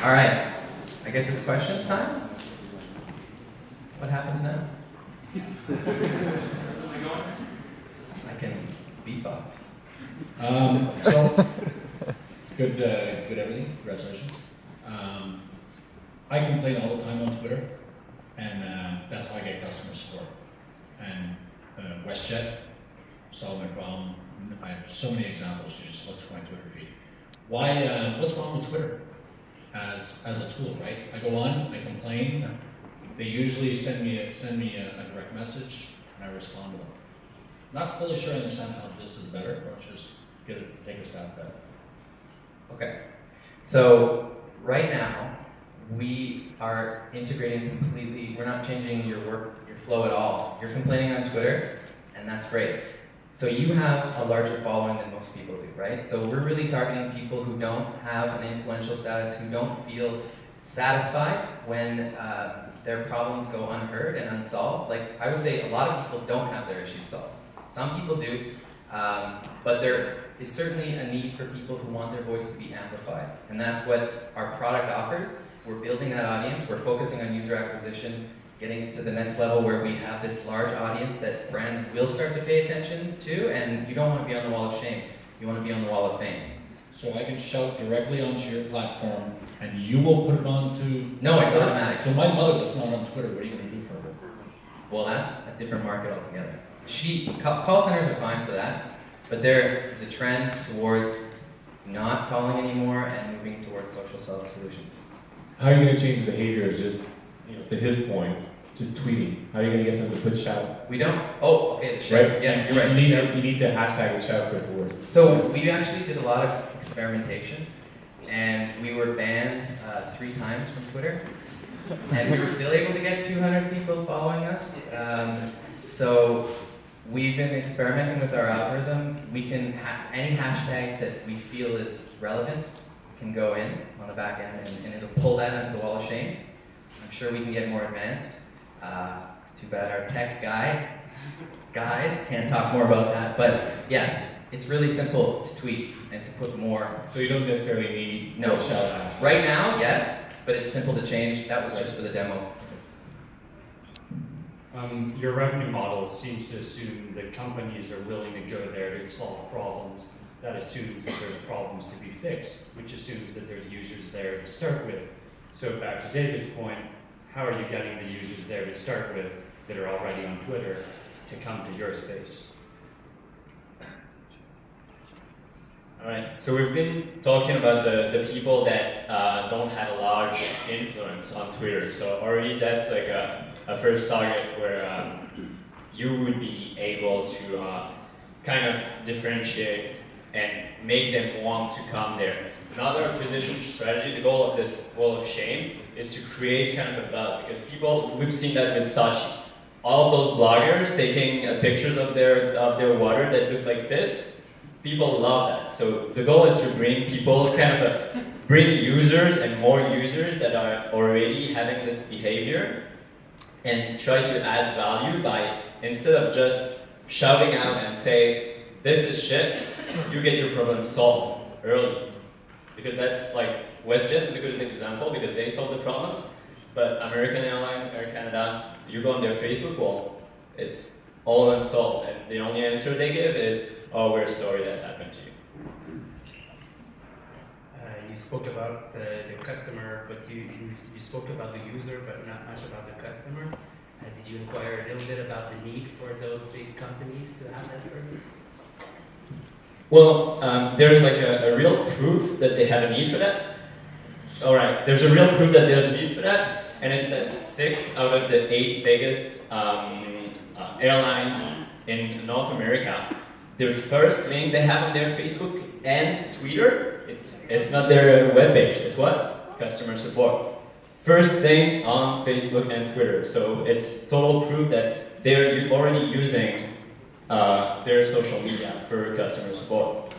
All right, I guess it's questions time. What happens now? I can beatbox. So, good everything. Congratulations. I complain all the time on Twitter, and that's how I get customer support. And WestJet solved my problem. I have so many examples. You just look through my Twitter feed. Why? What's wrong with Twitter as a tool, right? I go on, I complain. They usually send me a direct message, and I respond to them. Not fully sure I understand how this is better, or just take a stab at it. Okay, so right now we are integrating completely. We're not changing your flow at all. You're complaining on Twitter, and that's great. So you have a larger following than most people do, right? So we're really targeting people who don't have an influential status, who don't feel satisfied when their problems go unheard and unsolved. Like, I would say a lot of people don't have their issues solved. Some people do, but there is certainly a need for people who want their voice to be amplified. And that's what our product offers. We're building that audience. We're focusing on user acquisition, getting to the next level where we have this large audience that brands will start to pay attention to, and you don't want to be on the wall of shame. You want to be on the wall of fame. So I can shout directly onto your platform, and you will put it on to... No, it's automatic. So my mother that's not on Twitter, what are you going to do for her? Well, that's a different market altogether. Call centers are fine for that, but there is a trend towards not calling anymore and moving towards social solutions. How are you going to change the behavior? Just, to his point, just tweeting. How are you going to get them to put shout? We don't. Oh, okay. The shout. Right? Yes, you're right. You need to hashtag the shout for it to work. So we actually did a lot of experimentation, and we were banned 3 times from Twitter, and we were still able to get 200 people following us. So we've been experimenting with our algorithm. We can any hashtag that we feel is relevant can go in on the back end, and it'll pull that into the wall of shame. I'm sure we can get more advanced. It's too bad our tech guys can't talk more about that. But yes, it's really simple to tweak and to put more. So you don't necessarily need no shout out. Right now, yes, but it's simple to change. That was just for the demo. Your revenue model seems to assume that companies are willing to go there to solve problems. That assumes that there's problems to be fixed, which assumes that there's users there to start with. So back to David's point, how are you getting the users there to start with that are already on Twitter to come to your space? All right, so we've been talking about the people that don't have a large influence on Twitter. So already that's like a first target where you would be able to kind of differentiate and make them want to come there. Another acquisition strategy, the goal of this wall of shame, is to create kind of a buzz, because people, we've seen that with Sachi. All of those bloggers taking pictures of their water that look like this, people love that. So the goal is to bring people, kind of bring users and more users that are already having this behavior, and try to add value by, instead of just shouting out and say, this is shit, you get your problem solved early. Because that's like, WestJet is a good example because they solve the problems, but American Airlines, Air Canada, you go on their Facebook wall, it's all unsolved, and the only answer they give is, oh, we're sorry that happened to you. You spoke about the customer, but you spoke about the user, but not much about the customer. Did you inquire a little bit about the need for those big companies to have that service? Well, there's like a real proof that they have a need for that. All right, there's a real proof that there's a need for that, and it's that 6 out of the 8 biggest airline in North America, their first link they have on their Facebook and Twitter, it's not their webpage, it's what? Customer support. First thing on Facebook and Twitter, so it's total proof that they're already using their social media for customer support.